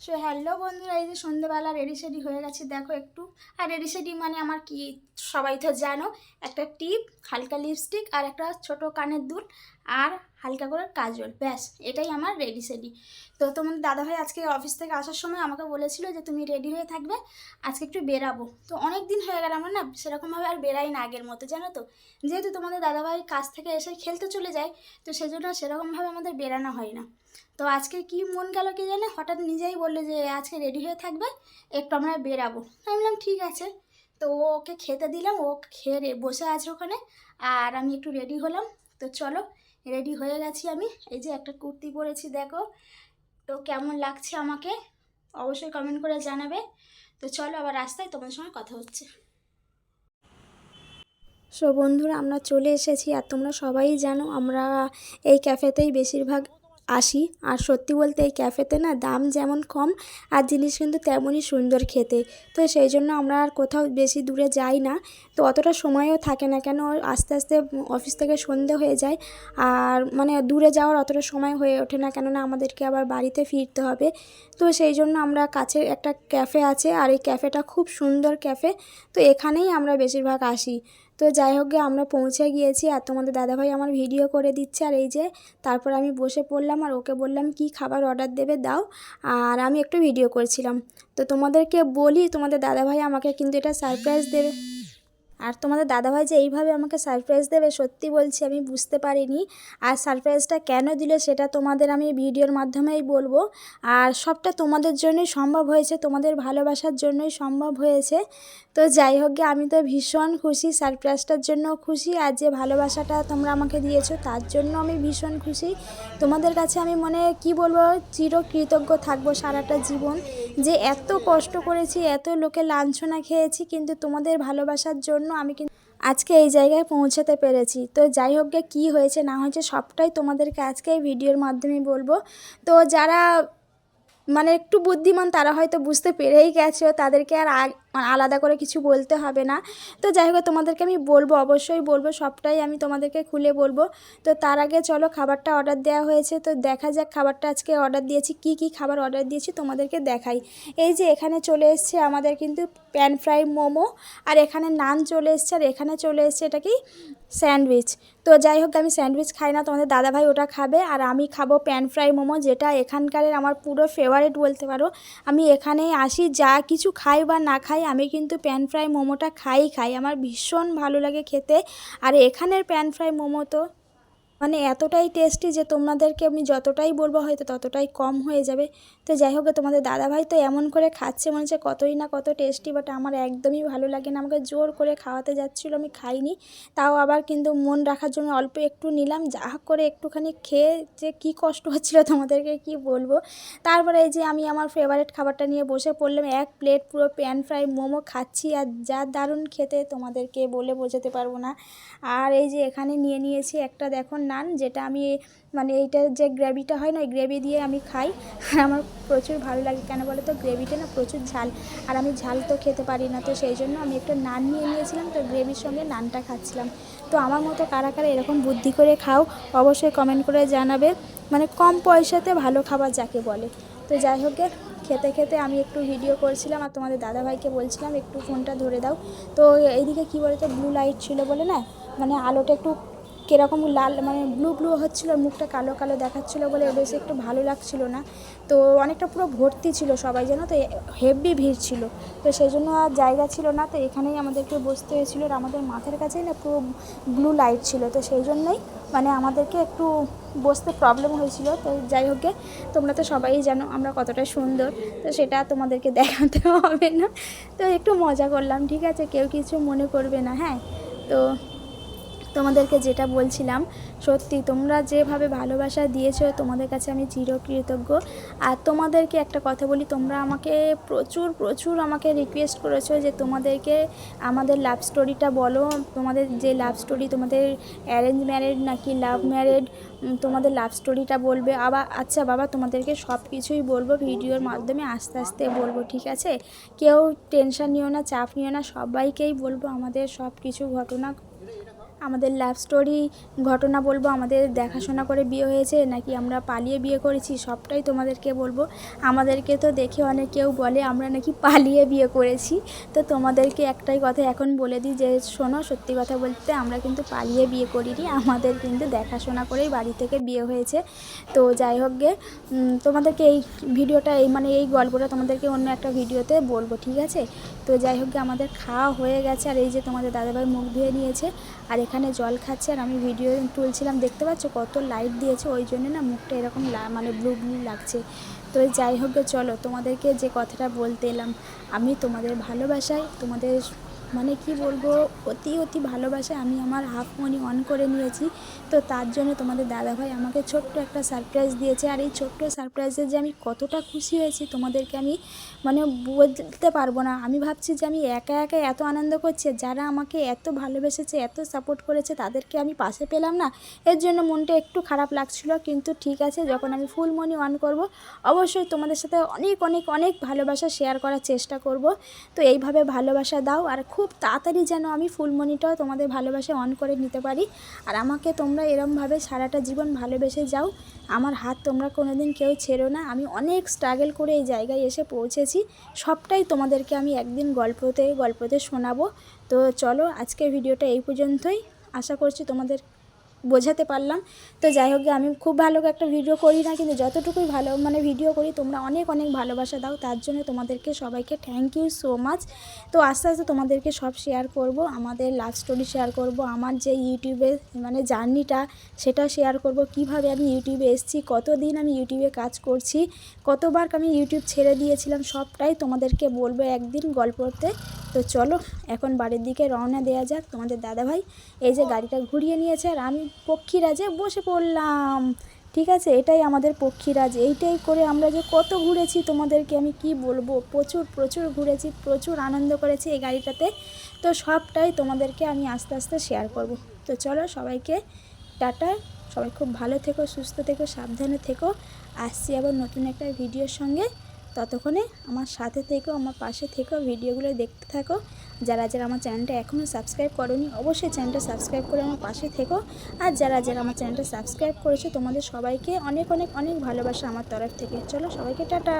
So hello বন্ধুরা, এই যে সন্ধ্যেবেলা রেডি সেডি হয়ে গেছে দেখো একটু। আর রেডি সেডি মানে আমার কি, সবাই তো জানো, একটা টিপ, হালকা লিপস্টিক আর একটা ছোট কানের দুল আর হালকা করে কাজল, ব্যাস এটাই আমার রেডি সেডি। তো তোমার দাদাভাই আজকে অফিস থেকে আসার সময় আমাকে বলেছিল যে তুমি রেডি হয়ে থাকবে, আজকে একটু বেরাবো। তো অনেক দিন হয়ে গেল আমরা না সেরকমভাবে আর বেরাই না আগের মতো, জানো তো। যেহেতু তোমাদের দাদাভাই কাজ থেকে এসে খেলতে চলে যায়, তো সেজন্য সেরকমভাবে আমাদের বেরানো হয় না। তো আজকে কি মন গেল কি জানে, হঠাৎ নিজেই বললো যে আজকে রেডি হয়ে থাকবে, একটু আমরা বেরাবো। আমি বললাম ঠিক আছে। তো ওকে খেতে দিলাম, ও খেয়ে বসে আছে ওখানে, আর আমি একটু রেডি হলাম। তো চলো, রেডি হয়ে গেছি আমি। এই যে একটা কুর্তি পরেছি দেখো, তো কেমন লাগছে আমাকে অবশ্যই কমেন্ট করে জানাবে। তো চলো আবার রাস্তায় তোমার সঙ্গে কথা হচ্ছে। সো বন্ধুরা, আমরা চলে এসেছি, আর তোমরা সবাই জানো আমরা এই ক্যাফেতেই বেশিরভাগ আসি। আর সত্যি বলতে এই ক্যাফেতে না দাম যেমন কম, আর জিনিস কিন্তু তেমনই সুন্দর খেতে। তো সেই জন্য আমরা আর কোথাও বেশি দূরে যাই না। তো অতটা সময়ও থাকে না, কেন আস্তে আস্তে অফিস থেকে সন্ধে হয়ে যায়। আর মানে দূরে যাওয়ার অতটা সময় হয়ে ওঠে না, কেননা আমাদেরকে আবার বাড়িতে ফিরতে হবে। তো সেই জন্য আমরা কাছে একটা ক্যাফে আছে, আর এই ক্যাফেটা খুব সুন্দর ক্যাফে। তো এখানেই আমরা বেশিরভাগ আসি। তো যাই হোক গে, আমরা পৌঁছে গিয়েছি, আর তোমাদের দাদাভাই আমার ভিডিও করে দিচ্ছে। আর এই যে তারপর আমি বসে পড়লাম, আর ওকে বললাম কি খাবার অর্ডার দেবে দাও, আর আমি একটু ভিডিও করছিলাম। তো তোমাদেরকে বলি, তোমাদের দাদাভাই আমাকে কিন্তু এটা সারপ্রাইজ দেবে। আর তোমাদের দাদাভাই যে এইভাবে আমাকে সারপ্রাইজ দেবে, সত্যি বলছি আমি বুঝতে পারিনি। আর সারপ্রাইজটা কেন দিল সেটা তোমাদের আমি ভিডিওর মাধ্যমেই বলবো। আর সবটা তোমাদের জন্যই সম্ভব হয়েছে, তোমাদের ভালোবাসার জন্যই সম্ভব হয়েছে। তো যাই হোক গে, আমি তো ভীষণ খুশি, সারপ্রাইজটার জন্য খুশি, আর যে ভালোবাসাটা তোমরা আমাকে দিয়েছো তার জন্য আমি ভীষণ খুশি। তোমাদের কাছে আমি মনে কি বলবো, চিরকৃতজ্ঞ থাকবো সারাটা জীবন। যে এত কষ্ট করেছি, এত লোকে লাঞ্ছনা খেয়েছি, কিন্তু তোমাদের ভালোবাসার জন্য আমি কিন্তু আজকে এই জায়গায় পৌঁছাতে পেরেছি। তো যাই হোক গে, কী হয়েছে না হয়েছে সবটাই তোমাদেরকে আজকে এই ভিডিওর মাধ্যমে বলবো। তো যারা মানে একটু বুদ্ধিমান তারা হয়তো বুঝতে পেরেই গেছো, তাদেরকে আর আলাদা করে কিছু বলতে হবে না। তো যাই হোক, তোমাদেরকে আমি বলবো, অবশ্যই বলবো, সবটাই আমি তোমাদেরকে খুলে বলবো। তো তার আগে চলো, খাবারটা অর্ডার দেওয়া হয়েছে, তো দেখা যাক খাবারটা আজকে অর্ডার দিয়েছি, কি কি খাবার অর্ডার দিয়েছি তোমাদেরকে দেখাই। এই যে এখানে চলে এসছে আমাদের কিন্তু প্যান ফ্রাই মোমো, আর এখানে নান চলে এসছে, আর এখানে চলে এসছে এটা কি স্যান্ডউইচ। তো যাই হোক, আমি স্যান্ডউইচ খাই না, তোমাদের দাদাভাই ওটা খাবে, আর আমি খাবো প্যান ফ্রাই মোমো, যেটা এখানকারের আমার পুরো ফেভারিট বলতে পারো। আমি এখানেই আসি, যা কিছু খাই বা না খাই, আমি কিন্তু প্যান ফ্রাই মোমোটা খাই, আমার ভীষণ ভালো লাগে খেতে। আর এখানের প্যান ফ্রাই মোমো তো মানে এতটাই টেস্টি যে তোমাদেরকে আমি যতটাই বলবো হয়তো ততটাই কম হয়ে যাবে। তো যাই হোক, তোমাদের দাদাভাই তো এমন করে খাচ্ছে মনে হচ্ছে কতই না কত টেস্টি, বাট আমার একদমই ভালো লাগে না। আমাকে জোর করে খাওয়াতে যাচ্ছিলো, আমি খাইনি। তাও আবার কিন্তু মন রাখার জন্য অল্প একটু নিলাম, যা হোক করে একটুখানি খেয়ে যে কি কষ্ট হচ্ছিলো তোমাদেরকে কি বলবো। তারপরে এই যে আমি আমার ফেভারিট খাবারটা নিয়ে বসে পড়লাম, এক প্লেট পুরো প্যান ফ্রাই মোমো খাচ্ছি, আর যা দারুণ খেতে তোমাদেরকে বলে বোঝাতে পারবো না। আর এই যে এখানে নিয়ে নিয়েছি একটা দেখো নান, যেটা আমি মানে এইটার যে গ্রেভিটা হয় না, ওই গ্রেভি দিয়ে আমি খাই। আর আমার প্রচুর ভালো লাগে, কেন বলো তো, গ্রেভিটা না প্রচুর ঝাল, আর আমি ঝাল তো খেতে পারি না। তো সেই জন্য আমি একটা নান নিয়ে নিয়েছিলাম, তো গ্রেভির সঙ্গে নানটা খাচ্ছিলাম। তো আমার মতো কারা কারা এরকম বুদ্ধি করে খাও অবশ্যই কমেন্ট করে জানাবে, মানে কম পয়সাতে ভালো খাবার যাকে বলে। তো যাই হোক, খেতে খেতে আমি একটু ভিডিও করছিলাম, আর তোমাদের দাদাভাইকে বলছিলাম একটু ফোনটা ধরে দাও। তো এইদিকে কী বলে তো, ব্লু লাইট ছিল বলে না, মানে আলোটা একটু কীরকম লাল মানে ব্লু ব্লু হচ্ছিলো, মুখটা কালো কালো দেখাচ্ছিলো বলে বেশি একটু ভালো লাগছিল না। তো অনেকটা পুরো ভর্তি ছিল সবাই, জানো তো, হেভি ভিড় ছিল। তো সেই জন্য আর জায়গা ছিল না, তো এখানেই আমাদেরকে বসতে হয়েছিলো। আর আমাদের মাথার কাছেই না পুরো ব্লু লাইট ছিল, তো সেই জন্যই মানে আমাদেরকে একটু বসতে প্রবলেম হয়েছিল। তো যাই হোক, তোমরা তো সবাই জানো আমরা কতটা সুন্দর, তো সেটা তোমাদেরকে দেখাতে হবে না। তো একটু মজা করলাম, ঠিক আছে, কেউ কিছু মনে করবে না, হ্যাঁ। তো তোমাদেরকে যেটা বলছিলাম, সত্যি তোমরা যেভাবে ভালোবাসা দিয়েছো, তোমাদের কাছে আমি চিরকৃতজ্ঞ। আর তোমাদেরকে একটা কথা বলি, তোমরা আমাকে প্রচুর প্রচুর আমাকে রিকোয়েস্ট করেছো যে তোমাদেরকে আমাদের লাভ স্টোরিটা বলো, তোমাদের যে লাভ স্টোরি, তোমাদের অ্যারেঞ্জ ম্যারেড নাকি লাভ ম্যারেড, তোমাদের লাভ স্টোরিটা বলবে। আবার আচ্ছা বাবা, তোমাদেরকে সব কিছুই বলবো ভিডিওর মাধ্যমে, আস্তে আস্তে বলবো, ঠিক আছে। কেউ টেনশন নিও না, চাপ নিও না, সবাইকেই বলবো আমাদের সব কিছু ঘটনা। আমাদের লাভ স্টোরি ঘটনা বলবো, আমাদের দেখাশোনা করে বিয়ে হয়েছে নাকি আমরা পালিয়ে বিয়ে করেছি, সবটাই তোমাদেরকে বলবো। আমাদেরকে তো দেখে অনেক কেউ বলে আমরা নাকি পালিয়ে বিয়ে করেছি, তো তোমাদেরকে একটাই কথা এখন বলে দিই যে শোনো, সত্যি কথা বলতে আমরা কিন্তু পালিয়ে বিয়ে করিনি, আমাদের কিন্তু দেখাশোনা করেই বাড়ি থেকে বিয়ে হয়েছে। তো যাই হোক গে, তোমাদেরকে এই ভিডিওটা এই গল্পটা তোমাদেরকে অন্য একটা ভিডিওতে বলবো, ঠিক আছে? তো যাই হোক গে, আমাদের খাওয়া হয়ে গেছে, আর এই যে তোমাদের দাদাভাই মুখ ধুয়ে নিয়েছে আর এখানে জল খাচ্ছে, আর আমি ভিডিও তুলছিলাম, দেখতে পাচ্ছ কত লাইট দিয়েছে, ওই জন্য না মুখটা এরকম ব্লু ব্লু লাগছে। তো যাই হোক গে, চলো তোমাদেরকে যে কথাটা বলতে এলাম, আমি তোমাদের ভালোবাসায়, তোমাদের কি বলবো, অতি অতি ভালোবাসায় আমি আমার হাফ মানি অন করে নিয়েছি। তো তার জন্য তোমাদের দাদাভাই আমাকে ছোট্ট একটা সারপ্রাইজ দিয়েছে, আর এই ছোট্ট সারপ্রাইজে যে আমি কতটা খুশি হয়েছি তোমাদেরকে আমি বলতে পারবো না। আমি ভাবছি যে আমি একা একা এত আনন্দ করছি, যারা আমাকে এত ভালোবেসেছে, এত সাপোর্ট করেছে, তাদেরকে আমি পাশে পেলাম না, এর জন্য মনটা একটু খারাপ লাগছিলো। কিন্তু ঠিক আছে, যখন আমি ফুল মানি অন করব, অবশ্যই তোমাদের সাথে অনেক অনেক অনেক ভালোবাসা শেয়ার করার চেষ্টা করব। তো এইভাবে ভালোবাসা দাও, আর খুব তাড়াতাড়ি যেন আমি ফুল মানিটাও তোমাদের ভালোবাসা অন করে নিতে পারি। আর আমাকে তোমরা এরমভাবে সারাটা জীবন ভালোবেসে যাও, আমার হাত তোমরা কোনোদিন কেউ ছেড়ো না। আমি অনেক স্ট্রাগল করে এই জায়গায় এসে পৌঁছেছি, সবটাই তোমাদেরকে আমি একদিন গল্পতে শোনাবো। তো চলো, আজকের ভিডিওটা এই পর্যন্তই, আশা করছি তোমাদের বোঝাতে পারলাম। তো যাই হোক, আমি খুব ভালো একটা ভিডিও করি না, কিন্তু যতটুকুই ভালো ভিডিও করি, তোমরা অনেক অনেক ভালোবাসা দাও, তার জন্য তোমাদেরকে সবাইকে থ্যাংক ইউ সো মাচ। তো আস্তে আস্তে তোমাদেরকে সব শেয়ার করব, আমাদের লাভ স্টোরি শেয়ার করব, আমার যে ইউটিউবে জার্নিটা সেটা শেয়ার করব, কিভাবে আমি ইউটিউবে এসেছি, কতদিন আমি ইউটিউবে কাজ করছি, কতবার আমি ইউটিউব ছেড়ে দিয়েছিলাম, সবটাই তোমাদেরকে বলবো একদিন গল্পতে। তো চলো, এখন বাড়ির দিকে রওনা দেওয়া যাক। তোমাদের দাদাভাই এই যে গাড়িটা ঘুরিয়ে নিয়েছে, আর আমি পক্ষীরাজে বসে পড়লাম, ঠিক আছে? এটাই আমাদের পক্ষীরাজ, এইটাই করে আমরা যে কত ঘুরেছি তোমাদেরকে আমি কি বলবো, প্রচুর প্রচুর ঘুরেছি, প্রচুর আনন্দ করেছি এই গাড়িটাতে। তো সবটাই তোমাদেরকে আমি আস্তে আস্তে শেয়ার করব। তো চলো, সবাইকে টাটা, সবাই খুব ভালো থেকো, সুস্থ থেকো, সাবধানে থেকো। আসছি আবার নতুন একটা ভিডিওর সঙ্গে, ততক্ষণে আমার সাথে থেকো, আমার পাশে থেকো, ভিডিওগুলো দেখতে থাকো। যারা যারা আমার চ্যানেলটা এখনও সাবস্ক্রাইব করোনি, অবশ্যই চ্যানেলটা সাবস্ক্রাইব করে আমার পাশে থেকো। আর যারা যারা আমার চ্যানেলটা সাবস্ক্রাইব করেছো, তোমাদের সবাইকে অনেক অনেক অনেক ভালোবাসা আমার তরফ থেকে। চলো, সবাইকে টাটা।